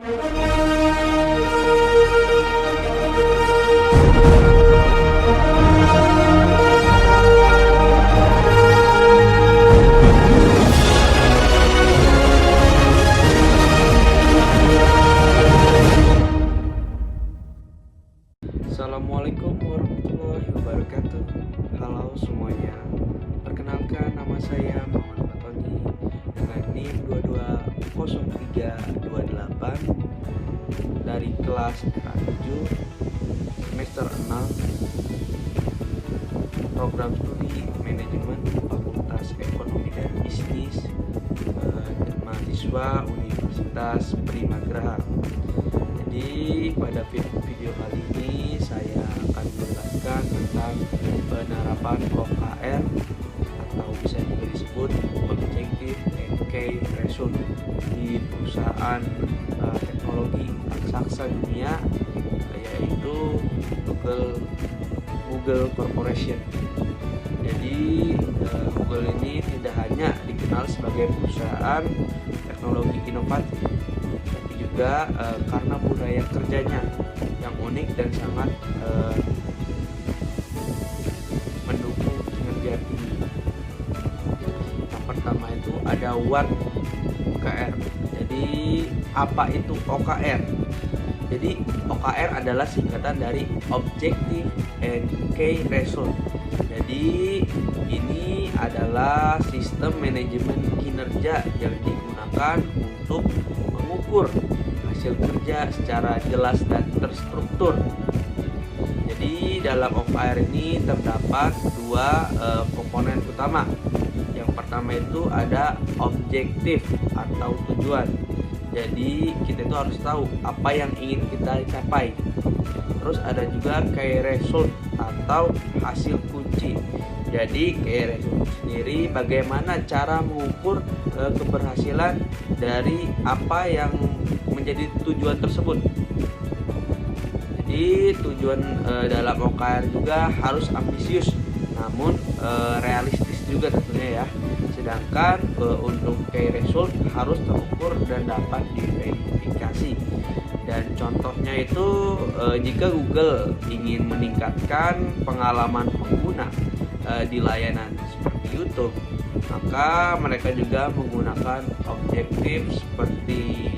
Assalamualaikum warahmatullahi wabarakatuh. Halo semuanya. Perkenalkan, nama saya Muhammad Fatoni dengan NIM 220328 dari kelas RA7 semester 6 program studi manajemen Fakultas Ekonomi dan Bisnis, mahasiswa Universitas Primagraha. Jadi pada video kali ini saya akan menjelaskan tentang penerapan OKR atau bisa juga disebut Objective and Key Result di perusahaan teknologi raksasa dunia, yaitu Google Corporation. Jadi Google ini tidak hanya dikenal sebagai perusahaan teknologi inovatif, tapi juga karena budaya kerjanya yang unik dan sangat mendukung kinerja tinggi. Yang pertama itu ada What OKR. Jadi apa itu OKR? Jadi OKR adalah singkatan dari Objective and Key Result. Jadi ini adalah sistem manajemen kinerja yang digunakan untuk mengukur hasil kerja secara jelas dan terstruktur. Jadi dalam OKR ini terdapat dua komponen utama. Yang pertama itu ada objektif atau tujuan. Jadi kita itu harus tahu apa yang ingin kita capai. Terus ada juga key result atau hasil kunci. Jadi key result sendiri bagaimana cara mengukur keberhasilan dari apa yang menjadi tujuan tersebut. Jadi tujuan dalam OKR juga harus ambisius, namun realistis juga tentunya ya. Sedangkan untuk key result harus terukur dan dapat diverifikasi. Dan contohnya itu jika Google ingin meningkatkan pengalaman pengguna di layanan seperti YouTube, maka mereka juga menggunakan objektif seperti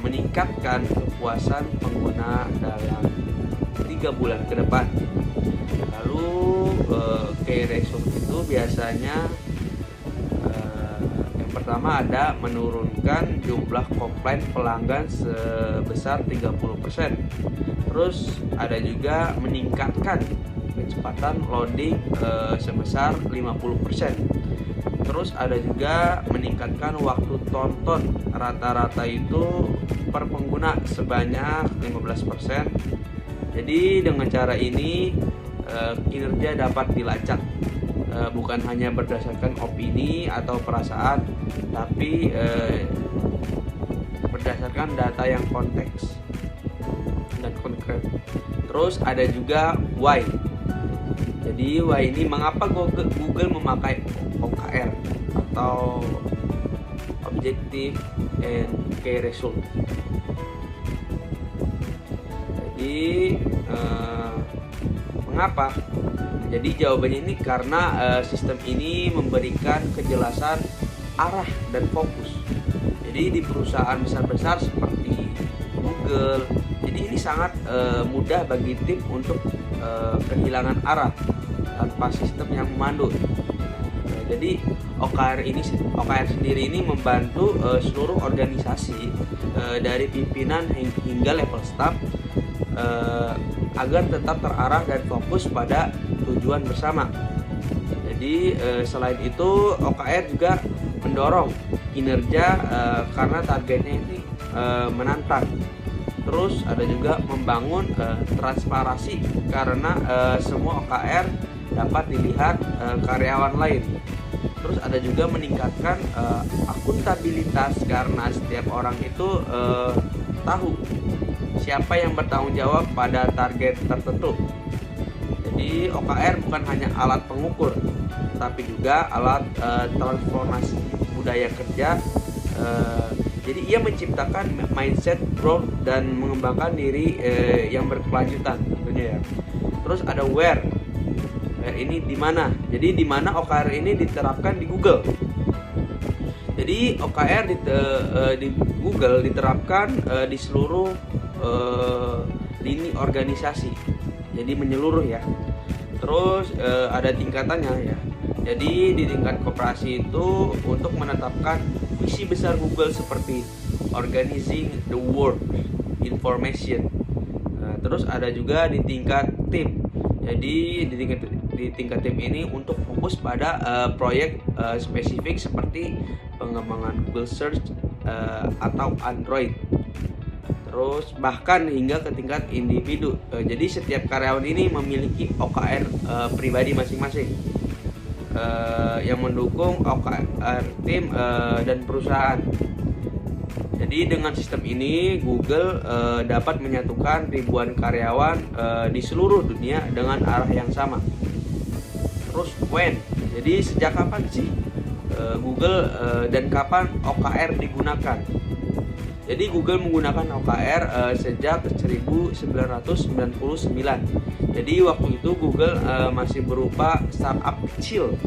meningkatkan kepuasan pengguna dalam 3 bulan ke depan. Lalu key result itu biasanya yang pertama ada menurunkan jumlah komplain pelanggan sebesar 30%. Terus ada juga meningkatkan kecepatan loading sebesar 50%. Terus ada juga meningkatkan waktu tonton rata-rata itu per pengguna sebanyak 15%. Jadi dengan cara ini kinerja dapat dilacak, bukan hanya berdasarkan opini atau perasaan, tapi berdasarkan data yang konteks dan konkret. Terus ada juga why. Jadi why ini mengapa Google memakai OKR atau Objective and Key Result. Jadi mengapa? Jadi jawabannya ini karena sistem ini memberikan kejelasan arah dan fokus. Jadi di perusahaan besar-besar seperti Google, jadi ini sangat mudah bagi tim untuk kehilangan arah tanpa sistem yang memandu. Jadi OKR sendiri ini membantu seluruh organisasi dari pimpinan hingga level staff agar tetap terarah dan fokus pada tujuan bersama. Jadi selain itu OKR juga mendorong kinerja karena targetnya ini menantang. Terus ada juga membangun transparansi karena semua OKR dapat dilihat karyawan lain. Terus ada juga meningkatkan akuntabilitas karena setiap orang itu tahu siapa yang bertanggung jawab pada target tertentu. Jadi OKR bukan hanya alat pengukur, tapi juga alat transformasi budaya kerja Jadi ia menciptakan mindset growth dan mengembangkan diri yang berkelanjutan tentunya ya. Terus ada where. Where ini di mana? Jadi di mana OKR ini diterapkan di Google. Jadi OKR di Google diterapkan di seluruh lini organisasi. Jadi menyeluruh ya. Terus ada tingkatannya ya. Jadi di tingkat koperasi itu untuk menetapkan visi besar Google seperti organizing the world information. Terus ada juga di tingkat tim. Jadi di tingkat tim ini untuk fokus pada proyek spesifik seperti pengembangan Google Search atau Android. Terus bahkan hingga ke tingkat individu. Jadi setiap karyawan ini memiliki OKR pribadi masing-masing yang mendukung OKR tim dan perusahaan. Jadi dengan sistem ini Google dapat menyatukan ribuan karyawan di seluruh dunia dengan arah yang sama. Terus when? Jadi sejak kapan sih Google dan kapan OKR digunakan? Jadi Google menggunakan OKR sejak 1999. Jadi waktu itu Google masih berupa startup kecil.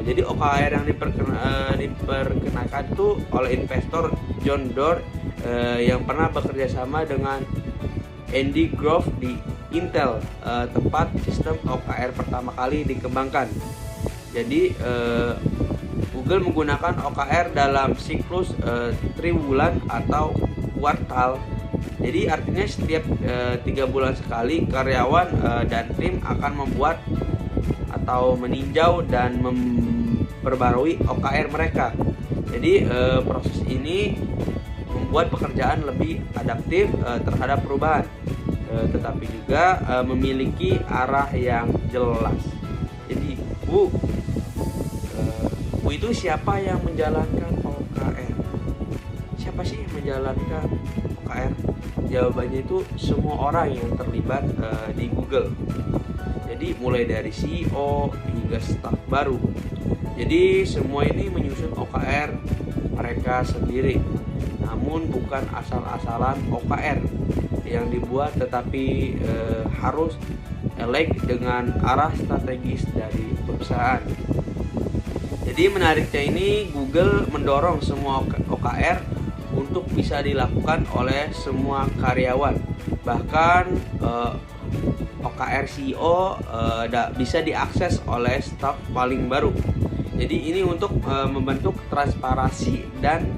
Jadi OKR yang diperkenakan itu oleh investor John Doerr yang pernah bekerja sama dengan Andy Grove di Intel, tempat sistem OKR pertama kali dikembangkan. Jadi Google menggunakan OKR dalam siklus triwulan atau kuartal. Jadi artinya setiap 3 bulan sekali karyawan dan tim akan membuat atau meninjau dan memperbarui OKR mereka. Jadi proses ini membuat pekerjaan lebih adaptif terhadap perubahan, tetapi juga memiliki arah yang jelas. Jadi Bu itu siapa yang menjalankan OKR? Siapa sih yang menjalankan OKR? Jawabannya itu semua orang yang terlibat di Google. Jadi mulai dari CEO hingga staf baru. Jadi semua ini menyusun OKR mereka sendiri. Namun bukan asal-asalan OKR yang dibuat, tetapi harus elek dengan arah strategis dari perusahaan. Jadi menariknya ini Google mendorong semua OKR untuk bisa dilakukan oleh semua karyawan. Bahkan OKR CEO bisa diakses oleh staf paling baru. Jadi ini untuk membentuk transparansi dan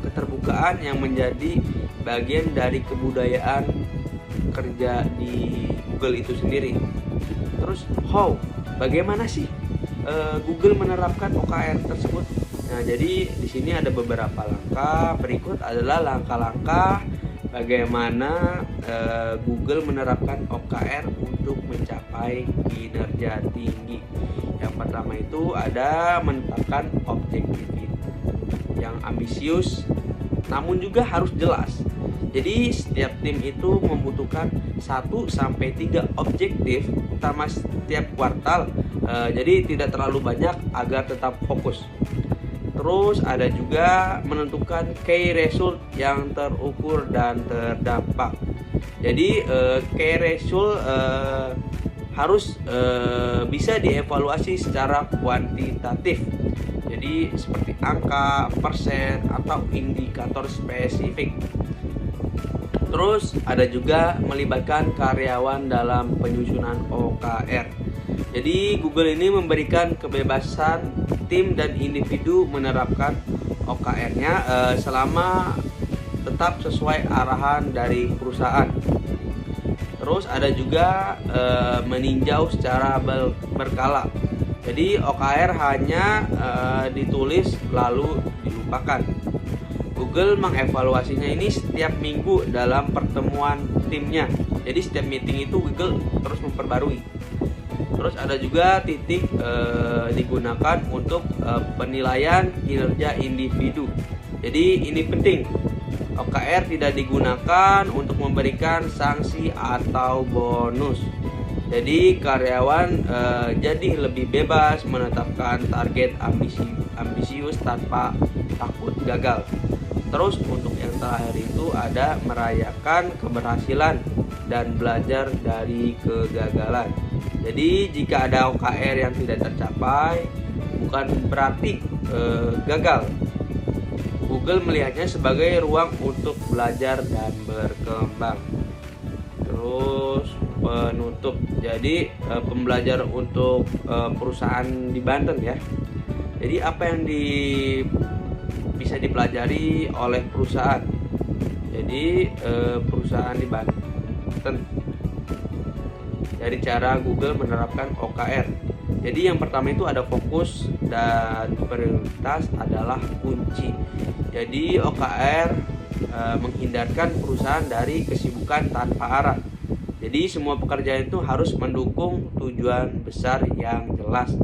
keterbukaan yang menjadi bagian dari kebudayaan kerja di Google itu sendiri. Terus bagaimana sih Google menerapkan OKR tersebut? Nah, jadi di sini ada beberapa langkah. Berikut adalah langkah-langkah bagaimana Google menerapkan OKR untuk mencapai kinerja tinggi. Yang pertama itu ada menetapkan objektif yang ambisius, namun juga harus jelas. Jadi setiap tim itu membutuhkan 1-3 objektif utama setiap kuartal. Jadi tidak terlalu banyak agar tetap fokus. Terus ada juga menentukan key result yang terukur dan terdampak. Jadi key result harus bisa dievaluasi secara kuantitatif. Jadi seperti angka, persen, atau indikator spesifik. Terus ada juga melibatkan karyawan dalam penyusunan OKR. Jadi Google ini memberikan kebebasan tim dan individu menerapkan OKR-nya selama tetap sesuai arahan dari perusahaan. Terus ada juga meninjau secara berkala. Jadi OKR hanya ditulis lalu dilupakan. Google mengevaluasinya ini setiap minggu dalam pertemuan timnya. Jadi setiap meeting itu Google terus memperbarui. Terus ada juga titik digunakan untuk penilaian kinerja individu. Jadi ini penting. OKR tidak digunakan untuk memberikan sanksi atau bonus. Jadi karyawan jadi lebih bebas menetapkan target ambisius tanpa takut gagal. Terus untuk yang terakhir itu ada merayakan keberhasilan dan belajar dari kegagalan. Jadi jika ada OKR yang tidak tercapai, bukan berarti gagal. Google melihatnya sebagai ruang untuk belajar dan berkembang. Terus penutup, jadi pembelajar untuk perusahaan di Banten ya. Jadi apa yang bisa dipelajari oleh perusahaan? Jadi perusahaan di Banten dari cara Google menerapkan OKR. Jadi yang pertama itu ada fokus dan prioritas adalah kunci. Jadi OKR menghindarkan perusahaan dari kesibukan tanpa arah. Jadi semua pekerjaan itu harus mendukung tujuan besar yang jelas.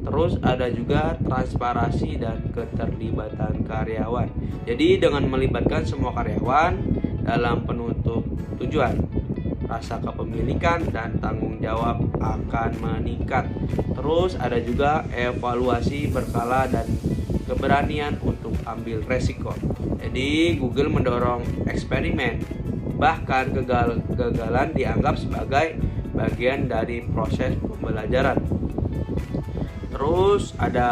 Terus ada juga transparansi dan keterlibatan karyawan. Jadi dengan melibatkan semua karyawan dalam penutup tujuan, rasa kepemilikan dan tanggung jawab akan meningkat. Terus ada juga evaluasi berkala dan keberanian untuk ambil resiko. Jadi Google mendorong eksperimen, bahkan kegagalan dianggap sebagai bagian dari proses pembelajaran. Terus ada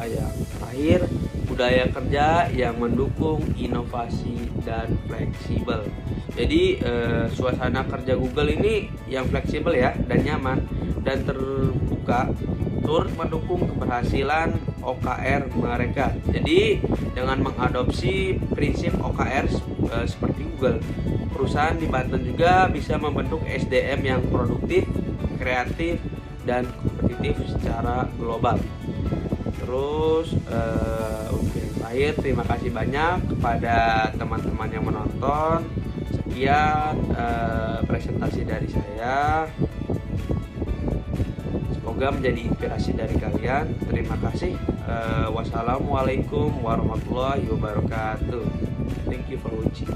yang terakhir, budaya kerja yang mendukung inovasi dan fleksibel. Jadi suasana kerja Google ini yang fleksibel ya, dan nyaman dan terbuka, turut mendukung keberhasilan OKR mereka. Jadi dengan mengadopsi prinsip OKR seperti Google, perusahaan di Banten juga bisa membentuk SDM yang produktif, kreatif, dan kompetitif secara global. Terus untuk yang terakhir, terima kasih banyak kepada teman-teman yang menonton. Sekian presentasi dari saya. Semoga menjadi inspirasi dari kalian. Terima kasih. Wassalamualaikum warahmatullahi wabarakatuh. Thank you for watching.